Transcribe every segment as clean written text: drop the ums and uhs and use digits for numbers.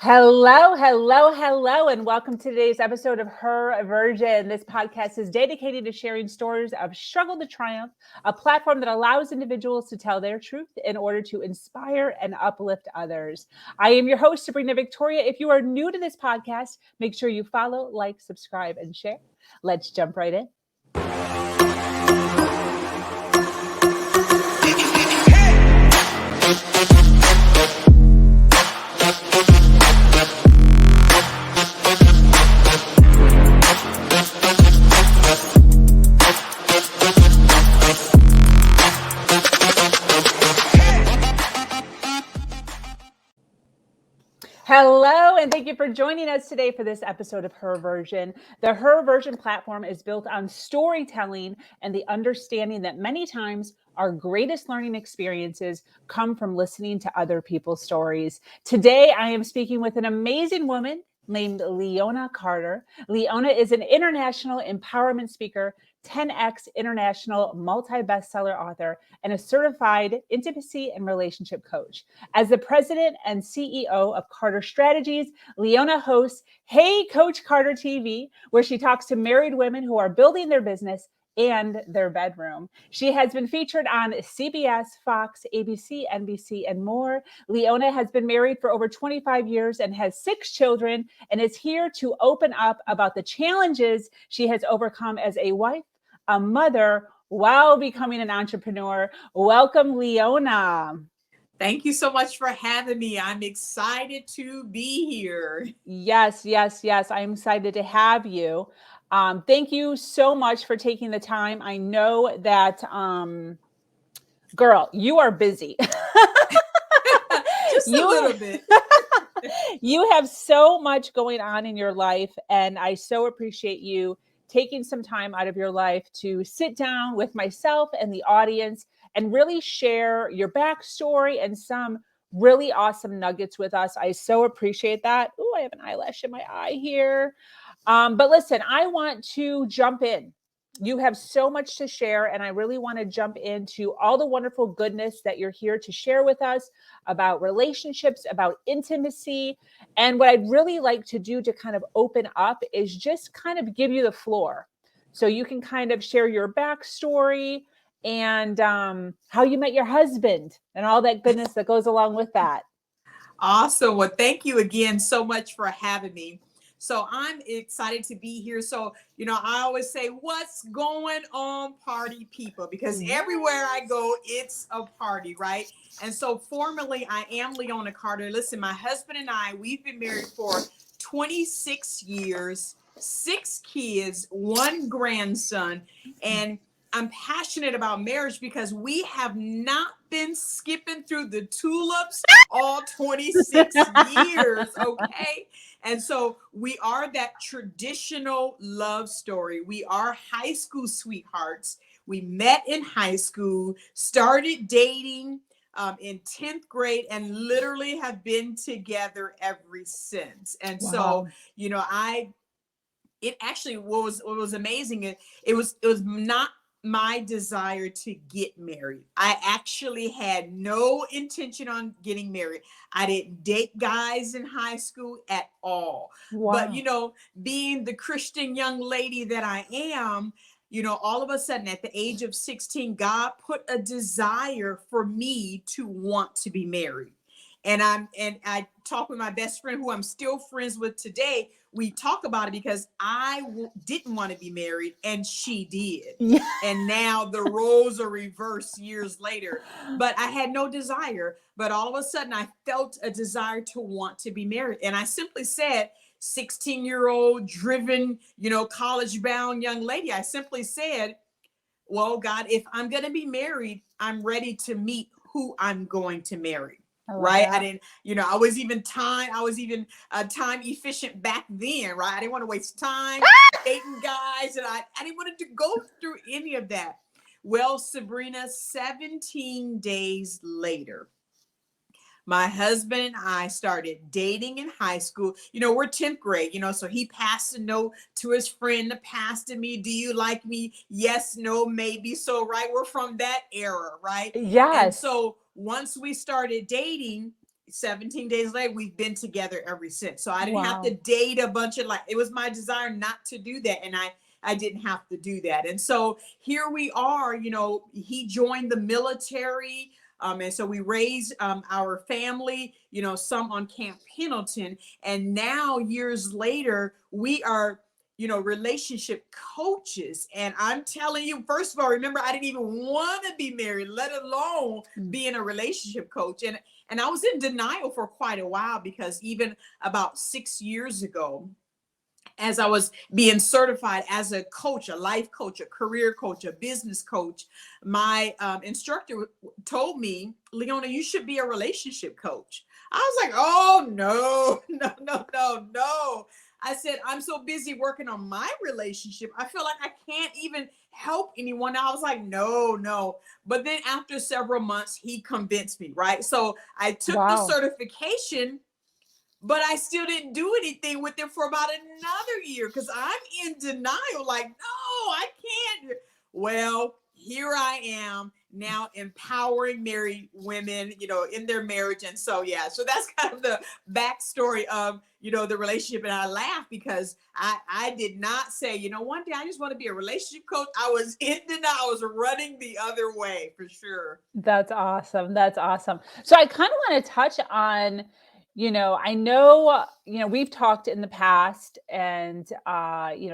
Hello, hello, hello, and welcome to today's episode of Her Version. This podcast is dedicated to sharing stories of struggle to triumph, a platform that allows individuals to tell their truth in order to inspire and uplift others. I am your host, Sabrina Victoria. If you are new to this podcast, make sure you follow, like, subscribe, and share. Let's jump right in. Hello, and thank you for joining us today for this episode of Her Version. The Her Version platform is built on storytelling and the understanding that many times our greatest learning experiences come from listening to other people's stories. Today, I am speaking with an amazing woman named Leona Carter. Leona is an international empowerment speaker, 10X international multi-bestseller author, and a certified intimacy and relationship coach. As the president and CEO of Carter Strategies, Leona hosts Hey Coach Carter TV, where she talks to married women who are building their business and their bedroom. She has been featured on CBS, Fox, ABC, NBC, and more. Leona has been married for over 25 years and has 6 children and is here to open up about the challenges she has overcome as a wife, a mother, while becoming an entrepreneur. Welcome, Leona. Thank you so much for having me. I'm excited to be here. Yes, yes, yes. I'm excited to have you. Thank you so much for taking the time. I know that, girl, you are busy. Just a little bit. You have so much going on in your life, and I so appreciate you taking some time out of your life to sit down with myself and the audience and really share your backstory and some really awesome nuggets with us. I so appreciate that. Oh, I have an eyelash in my eye here. But listen, I want to jump in. You have so much to share, and I really want to jump into all the wonderful goodness that you're here to share with us about relationships, about intimacy. And what I'd really like to do to kind of open up is just kind of give you the floor so you can kind of share your backstory and how you met your husband and all that goodness that goes along with that. Awesome. Well, thank you again so much for having me. So I'm excited to be here. So, I always say, what's going on, party people? Because everywhere I go, it's a party, right? And so formally, I am Leona Carter. Listen, my husband and I, we've been married for 26 years, 6 kids, 1 grandson, and I'm passionate about marriage because we have not been skipping through the tulips all 26 years, okay? And so we are that traditional love story. We are high school sweethearts. We met in high school, started dating in 10th grade, and literally have been together ever since. And Wow. so, it actually what was amazing. It was not my desire to get married. I actually had no intention on getting married. I didn't date guys in high school at all. Wow. But being the Christian young lady that I am, all of a sudden at the age of 16, God put a desire for me to want to be married. And I talk with my best friend, who I'm still friends with today. We talk about it because I didn't want to be married and she did. Yeah. And now the roles are reversed years later. But I had no desire. But all of a sudden I felt a desire to want to be married. And I simply said, 16-year-old driven, college bound young lady, I simply said, well, God, if I'm going to be married, I'm ready to meet who I'm going to marry. Right. That. I didn't, I was even time efficient back then. Right. I didn't want to waste time dating guys, and I didn't want to go through any of that. Well, Sabrina, 17 days later, my husband and I started dating in high school. We're 10th grade, so he passed a note to his friend, passed to me. Do you like me? Yes, no, maybe. So, right. We're from that era. Right. Yes. And so once we started dating, 17 days later, we've been together ever since. So I didn't have to Wow. date a bunch of, like, it was my desire not to do that. And I didn't have to do that. And so here we are, he joined the military. And so we raised our family, some on Camp Pendleton. And now, years later, we are, relationship coaches. And I'm telling you, first of all, remember, I didn't even want to be married, let alone Mm. being a relationship coach. And I was in denial for quite a while, because even about 6 years ago, as I was being certified as a coach, a life coach, a career coach, a business coach, my instructor told me, Leona, you should be a relationship coach. I was like, oh, no, no, no, no, no. I said, I'm so busy working on my relationship, I feel like I can't even help anyone. I was like, no, no. But then after several months, he convinced me, right? So I took the Wow. certification, but I still didn't do anything with it for about another year, because I'm in denial. Like, no, I can't. Well, here I am now, empowering married women, in their marriage. And so, yeah, so that's kind of the backstory of, the relationship. And I laugh because I did not say, one day I just want to be a relationship coach. I was in denial. I was running the other way for sure. That's awesome. That's awesome. So I kind of want to touch on, I know, we've talked in the past and,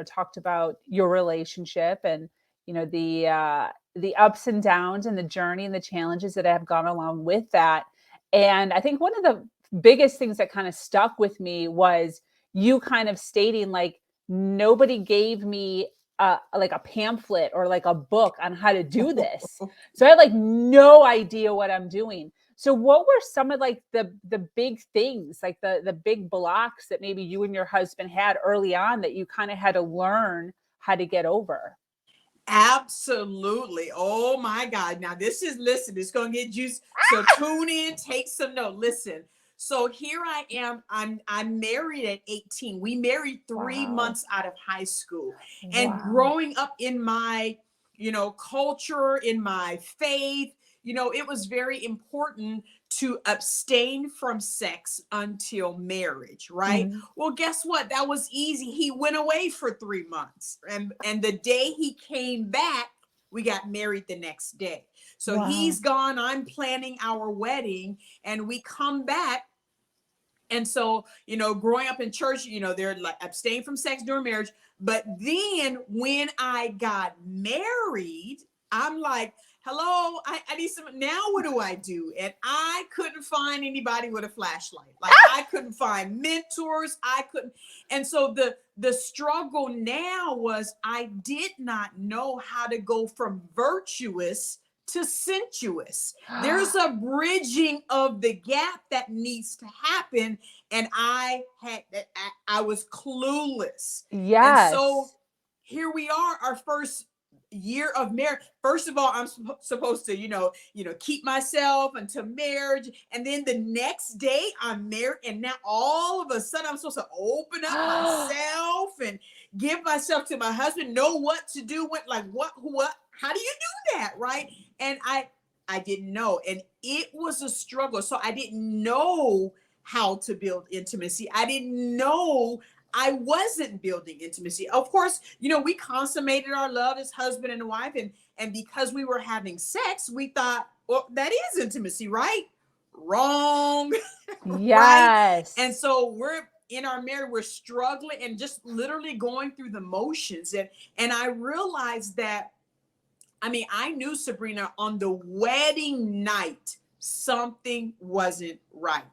talked about your relationship and, the ups and downs and the journey and the challenges that have gone along with that. And I think one of the biggest things that kind of stuck with me was you kind of stating like, nobody gave me like a pamphlet or like a book on how to do this. So I had like no idea what I'm doing. So what were some of like the big things, like the big blocks that maybe you and your husband had early on that you kind of had to learn how to get over? Absolutely. Oh my God. Now listen, it's going to get juicy. So tune in, take some note. Listen. So here I am. I'm married at 18. We married 3 months Wow. out of high school. And Wow. growing up in my, culture, in my faith, it was very important to abstain from sex until marriage, right? Mhm. Well, guess what? That was easy. He went away for 3 months. And the day he came back, we got married the next day. So Wow. he's gone. I'm planning our wedding, and we come back. And so, growing up in church, they're like abstain from sex during marriage. But then when I got married, I'm like, hello, I need some. Now what do I do? And I couldn't find anybody with a flashlight. Like, I couldn't find mentors. I couldn't. And so the struggle now was, I did not know how to go from virtuous to sensuous. There's a bridging of the gap that needs to happen. And I was clueless. And so Yes. here we are, our first year of marriage. First of all, I'm supposed to, keep myself until marriage. And then the next day I'm married. And now all of a sudden I'm supposed to open up myself and give myself to my husband, know what to do, how do you do that? Right. And I didn't know. And it was a struggle. So I didn't know how to build intimacy. I didn't know I wasn't building intimacy. Of course, we consummated our love as husband and wife. And because we were having sex, we thought, well, that is intimacy, right? Wrong. Right. And Yes. so we're in our marriage, we're struggling and just literally going through the motions. And I realized that, I knew, Sabrina, on the wedding night, something wasn't right,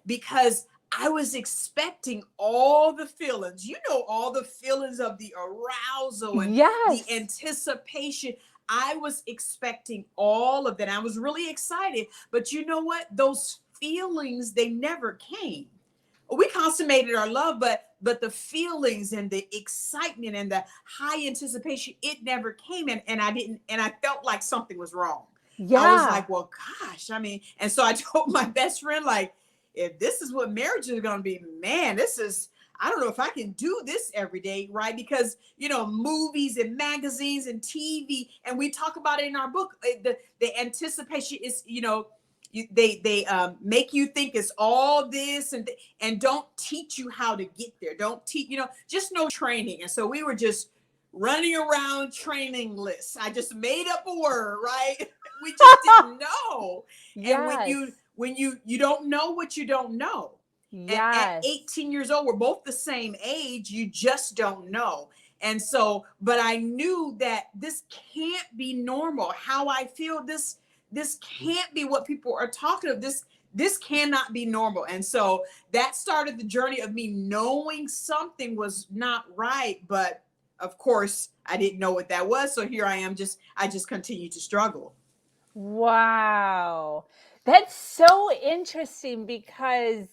because I was expecting all the feelings, all the feelings of the arousal and the Yes. anticipation. I was expecting all of that. I was really excited. But you know what? Those feelings, they never came. We consummated our love, but the feelings and the excitement and the high anticipation, it never came. And I didn't, and I felt like something was wrong. I was Yeah. like, well, gosh, and so I told my best friend, like, if this is what marriage is going to be, man, I don't know if I can do this every day, right? Because, movies and magazines and TV, and we talk about it in our book, the anticipation is, they make you think it's all this and don't teach you how to get there. Don't teach, just no training. And so we were just running around training lists. I just made up a word, right? We just didn't know. And Yes. when you don't know what you don't know. And at Yes. 18 years old, we're both the same age, you just don't know. And so, but I knew that this can't be normal. How I feel, this can't be what people are talking of. This cannot be normal. And so that started the journey of me knowing something was not right. But of course, I didn't know what that was. So here I am, I just continue to struggle. Wow. That's so interesting because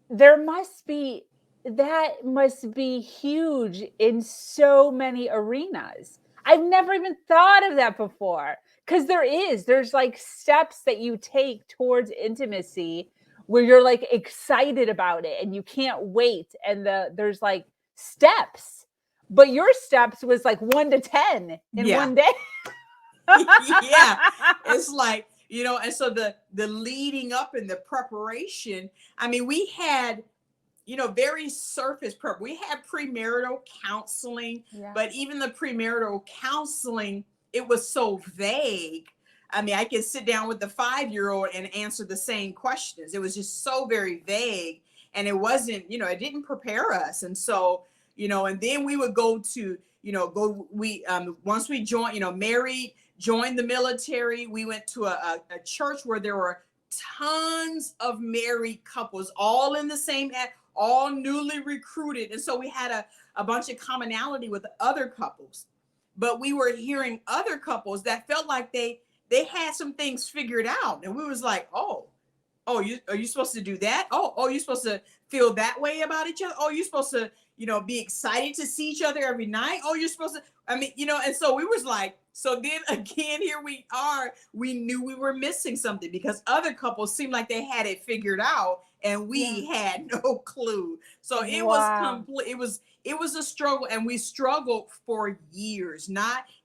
there must be that must be huge in so many arenas. I've never even thought of that before. Because there's like steps that you take towards intimacy where you're like excited about it and you can't wait. And there's like steps, but your steps was like 1 to 10 in Yeah. one day. Yeah. It's like, and so the leading up and the preparation, I mean, we had, very surface prep. We had premarital counseling, Yeah. but even the premarital counseling, it was so vague. I mean, I could sit down with the 5-year-old and answer the same questions. It was just so very vague. And it wasn't, it didn't prepare us. And so, and then we would go to, once we joined, married, joined the military, we went to a church where there were tons of married couples, all in the same, all newly recruited. And so we had a bunch of commonality with other couples, but we were hearing other couples that felt like they had some things figured out. And we was like, oh, are you supposed to do that? Oh, you're supposed to feel that way about each other. Oh, you're supposed to, be excited to see each other every night. Oh, you're supposed to, and so we was like, so then again, here we are, we knew we were missing something because other couples seemed like they had it figured out and we had no clue. So it was complete, it was a struggle, and we struggled for years.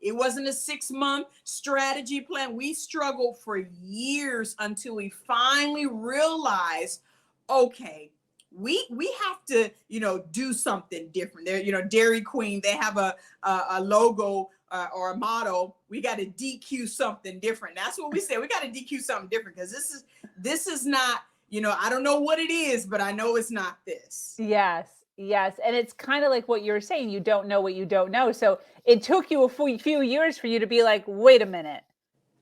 It wasn't a 6-month strategy plan. We struggled for years until we finally realized, okay, we have to, do something different. There, Dairy Queen, they have a logo or a motto. We got to DQ something different. That's what we said. We got to DQ something different because this is not, I don't know what it is, but I know it's not this. Yes, yes, and it's kinda like what you're saying, you don't know what you don't know, so it took you a few years for you to be like, "Wait a minute,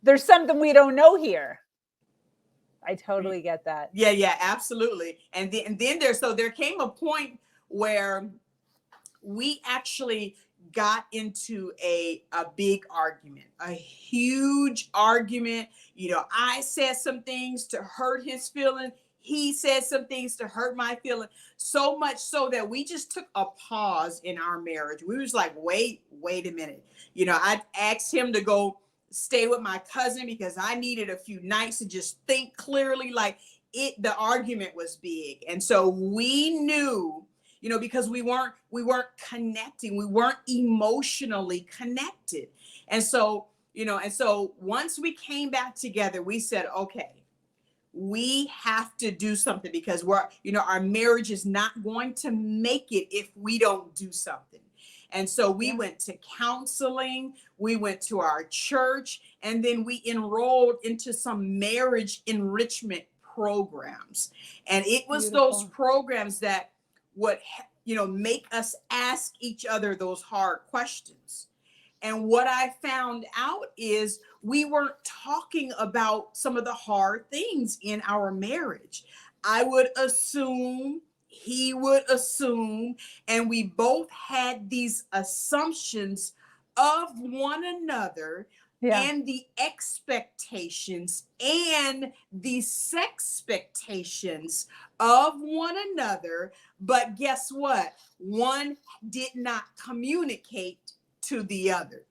there's something we don't know here." I totally get that. Yeah, absolutely. And then there came a point where we actually got into a big argument, a huge argument. I said some things to hurt his feeling. He said some things to hurt my feeling. So much so that we just took a pause in our marriage. We was like, wait a minute. I asked him to go stay with my cousin because I needed a few nights to just think clearly. Like the argument was big. And so we knew, because we weren't connecting, we weren't emotionally connected. And so, once we came back together, we said, okay, we have to do something because our marriage is not going to make it if we don't do something. And so we went to counseling, we went to our church, and then we enrolled into some marriage enrichment programs. And it was those programs that would, make us ask each other those hard questions. And what I found out is we weren't talking about some of the hard things in our marriage. I would assume, he would assume, and we both had these assumptions of one another and the expectations and the sexpectations of one another. But guess what? One did not communicate to the other.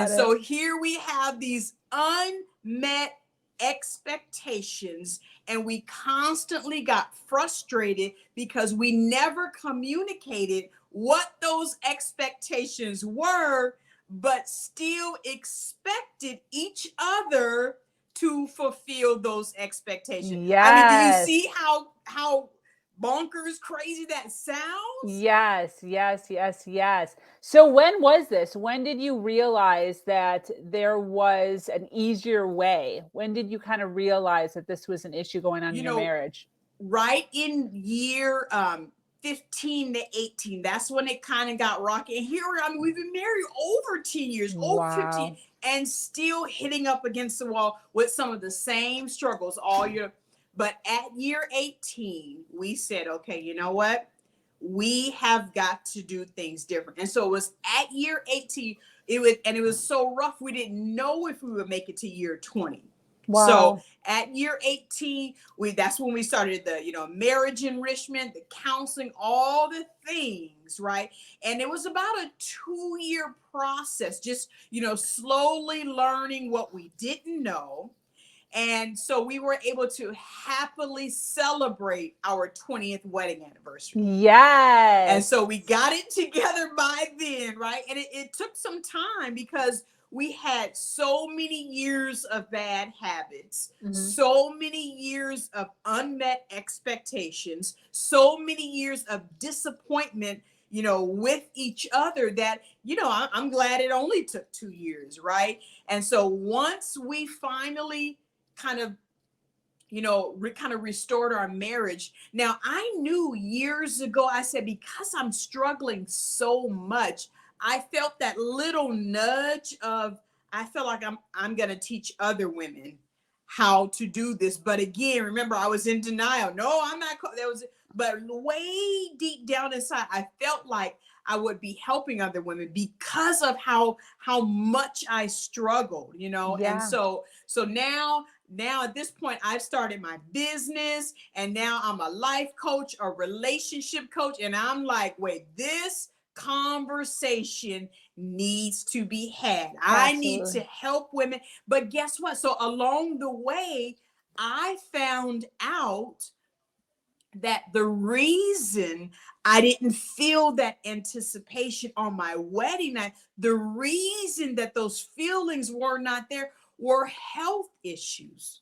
So here we have these unmet expectations, and we constantly got frustrated because we never communicated what those expectations were, but still expected each other to fulfill those expectations. I mean, do you Yes. see how bonkers crazy that sounds? Yes, yes, yes, yes. So when was this? When did you realize that there was an easier way? When did you kind of realize that this was an issue going on in You your know, marriage? right in year 15 to 18, that's when it kind of got rocky. And here I mean, we've been married over 10 years, over 15, Wow. and still hitting up against the wall with some of the same struggles all year. But at year 18, we said, okay, you know what, we have got to do things different. And so it was at year 18, it was so rough, we didn't know if we would make it to year 20. So Wow. at year 18, that's when we started the, marriage enrichment, the counseling, all the things, right? And it was about a 2-year process, just, slowly learning what we didn't know. And so we were able to happily celebrate our 20th wedding anniversary. And Yes. so we got it together by then, right? And it took some time because we had so many years of bad habits, Mhm. so many years of unmet expectations, so many years of disappointment, with each other that, I'm glad it only took 2 years, right? And so once we finally kind of kind of restored our marriage. Now, I knew years ago, I said, because I'm struggling so much, I felt that little nudge of, I felt like I'm going to teach other women how to do this. But again, remember, I was in denial. No, I'm not. That was, but way deep down inside, I felt like I would be helping other women because of how much I struggled. And Yeah. so now at this point, I've started my business, and now I'm a life coach, a relationship coach, and I'm like, wait, this conversation needs to be had. I need to Absolutely. help women. But guess what? So along the way, I found out that the reason I didn't feel that anticipation on my wedding night, the reason that those feelings were not there were health issues.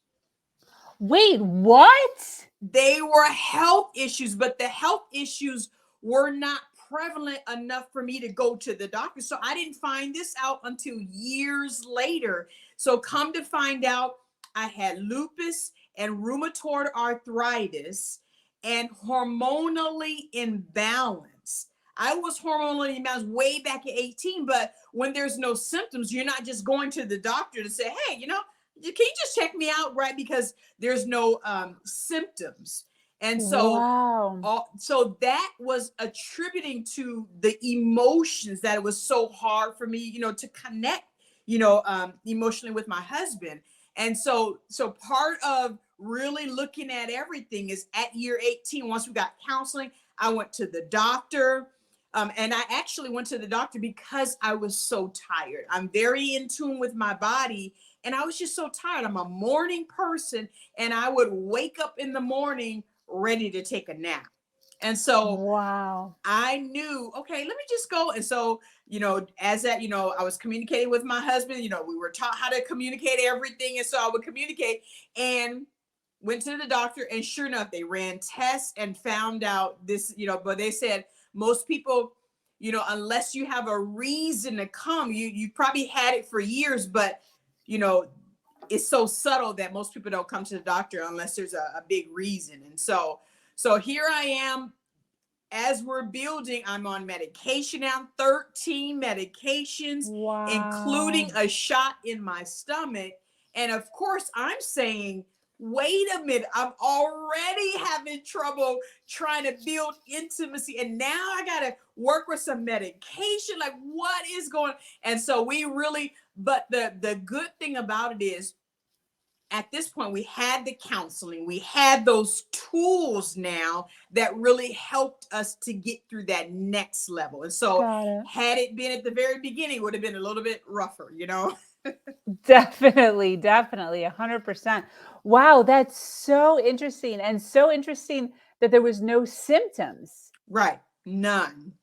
Wait, what? They were health issues, but the health issues were not prevalent enough for me to go to the doctor. So I didn't find this out until years later. So come to find out, I had lupus and rheumatoid arthritis and hormonally imbalanced. I was hormonally imbalanced way back at 18, but when there's no symptoms, you're not just going to the doctor to say, hey, can you just check me out, right? Because there's no symptoms. And Wow. so that was attributing to the emotions, that it was so hard for me, to connect, emotionally with my husband. And so part of really looking at everything is at year 18, once we got counseling, I went to the doctor. And I actually went to the doctor because I was so tired. I'm very in tune with my body, and I was just so tired. I'm a morning person, and I would wake up in the morning ready to take a nap. And so Wow. I knew, okay, let me just go. And so, as that, I was communicating with my husband, we were taught how to communicate everything. And so I would communicate and went to the doctor. And sure enough, they ran tests and found out this, but they said most people, unless you have a reason to come, you probably had it for years, but, you know, it's so subtle that most people don't come to the doctor unless there's a big reason. And so here I am, as we're building, I'm on medication now, 13 medications, including Wow. a shot in my stomach. And of course, I'm saying, wait a minute, I'm already having trouble trying to build intimacy. And now I got to work with some medication. Like, what is going on? And so we really, but the good thing about it is, at this point, we had the counseling, we had those tools now that really helped us to get through that next level. And so, Got it. had it been at the very beginning, it would have been a little bit rougher. Definitely, definitely, 100%. Wow, that's so interesting, and so interesting that there was no symptoms. Right. None.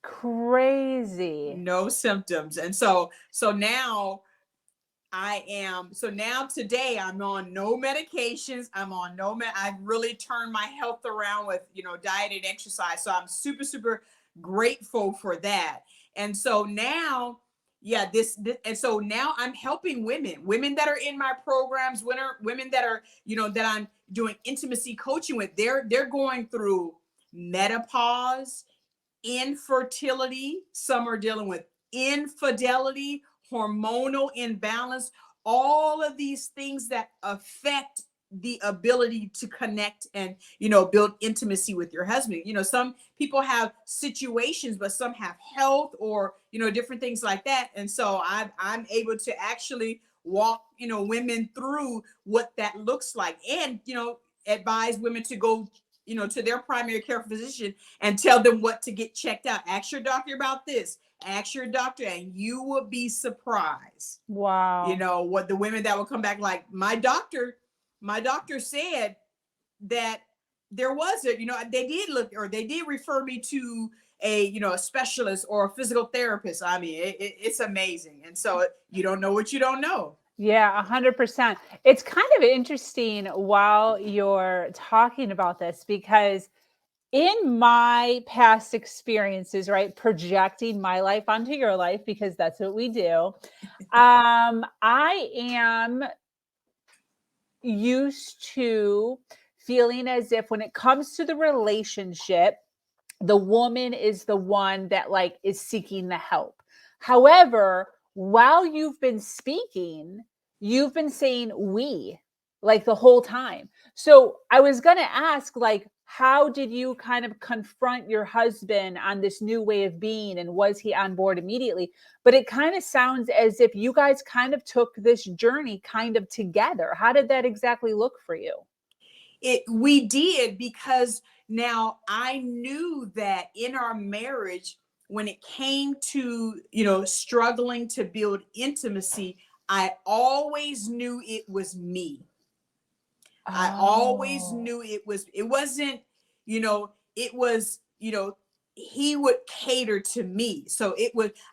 Crazy. No symptoms. And so now, I am. So now today I'm on no medications. I'm on no I've really turned my health around with, diet and exercise. So I'm super, super grateful for that. And so now, yeah, this and so now I'm helping women that are in my programs, women that are, that I'm doing intimacy coaching with. They're going through menopause, infertility. Some are dealing with infidelity, hormonal imbalance, all of these things that affect the ability to connect and build intimacy with your husband. Some people have situations, but some have health or different things like that. And so I'm able to actually walk women through what that looks like, and advise women to go to their primary care physician and tell them what to get checked out. Ask your doctor about this. Ask your doctor, and you will be surprised. Wow. What the women that will come back like, my doctor said that there was they did look, or they did refer me to a specialist or a physical therapist. I mean, it's amazing. And so you don't know what you don't know. Yeah, 100%. It's kind of interesting while you're talking about this because in my past experiences, right, projecting my life onto your life because that's what we do. I am used to feeling as if when it comes to the relationship, the woman is the one that like is seeking the help. However, while you've been speaking, you've been saying we like the whole time. So I was going to ask, like, how did you kind of confront your husband on this new way of being, and was he on board immediately? But it kind of sounds as if you guys kind of took this journey kind of together. How did that exactly look for you? We did, because now I knew that in our marriage, when it came to struggling to build intimacy, I always knew it was me. I always Oh, knew it wasn't, it was, he would cater to me. So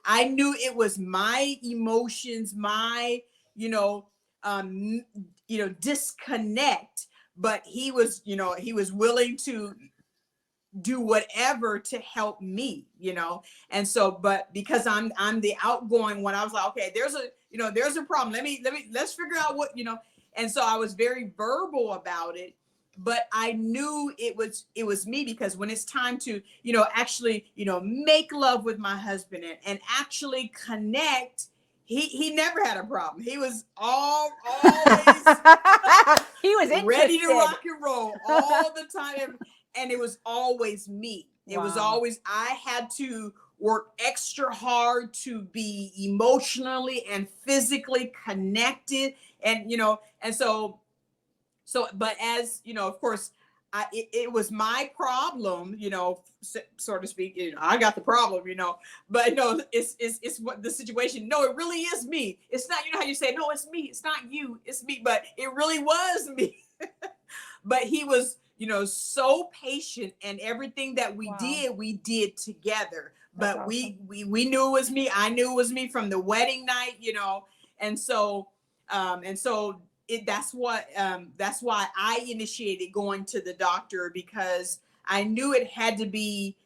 I knew it was my emotions, my, you know, um, disconnect, but he was willing to do whatever to help me. And so, but because I'm the outgoing one, I was like, okay, there's a problem, let's figure out what. And so I was very verbal about it, but I knew it was me, because when it's time to actually make love with my husband, and actually connect, he never had a problem. He was always he was ready to interested. rock and roll all the time. And it was always me. It was Wow. always, I had to work extra hard to be emotionally and physically connected. And and but as of course, it was my problem, so to speak. I got the problem, but no, it's what the situation. No, it really is me. It's not, how you say, no, it's me. It's not you. It's me. But it really was me. But he was, so patient, and everything that Wow. we did together. That's But awesome. we knew it was me. I knew it was me from the wedding night, and so that's why I initiated going to the doctor, because I knew it had to be,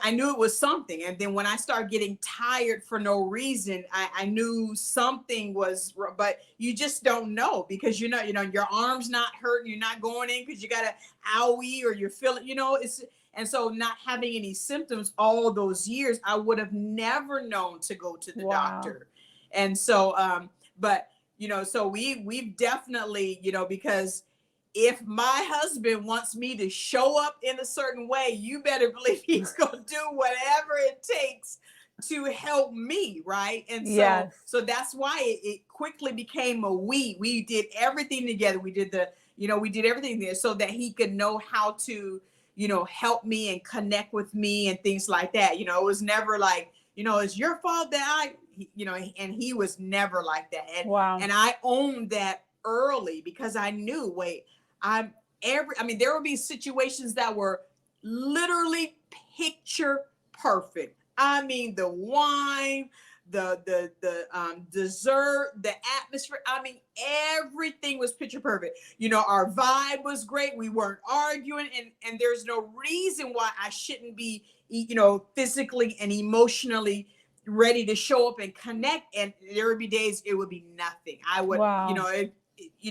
I knew it was something. And then when I started getting tired for no reason, I knew something was, but you just don't know, because your arm's not hurting, you're not going in because you got a owie, or you're feeling, it's. And so, not having any symptoms all those years, I would have never known to go to the Wow. doctor. And so, but so we've definitely, because if my husband wants me to show up in a certain way, you better believe he's going to do whatever it takes to help me, right? And so Yes. that's why it quickly became a we did everything together. We did everything there, so that he could know how to help me and connect with me and things like that. It was never like, it's your fault that and he was never like that. Wow. And I owned that early, because I knew, wait, I'm there would be situations that were literally picture perfect. I mean, the wine, the dessert, the atmosphere. I mean, everything was picture perfect. You know, our vibe was great. We weren't arguing, and there's no reason why I shouldn't be, you know, physically and emotionally ready to show up and connect. And there would be days it would be nothing. I would, you Wow.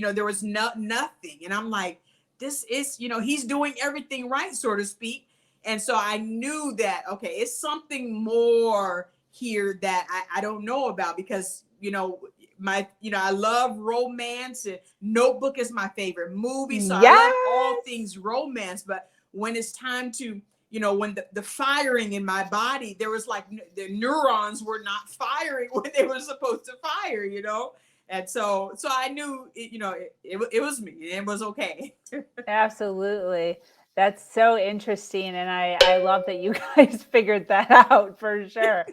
know, there was nothing, and I'm like, this is, you know, he's doing everything right, so to speak. And so I knew that, okay, it's something more here that I don't know about, because, you know, I love romance, and Notebook is my favorite movie. So I love all Yes. things romance. But when it's time to, you know, when the firing in my body, there was like the neurons were not firing when they were supposed to fire, you know? And so I knew, it was me, and it was okay. Absolutely. That's so interesting, and I love that you guys figured that out for sure.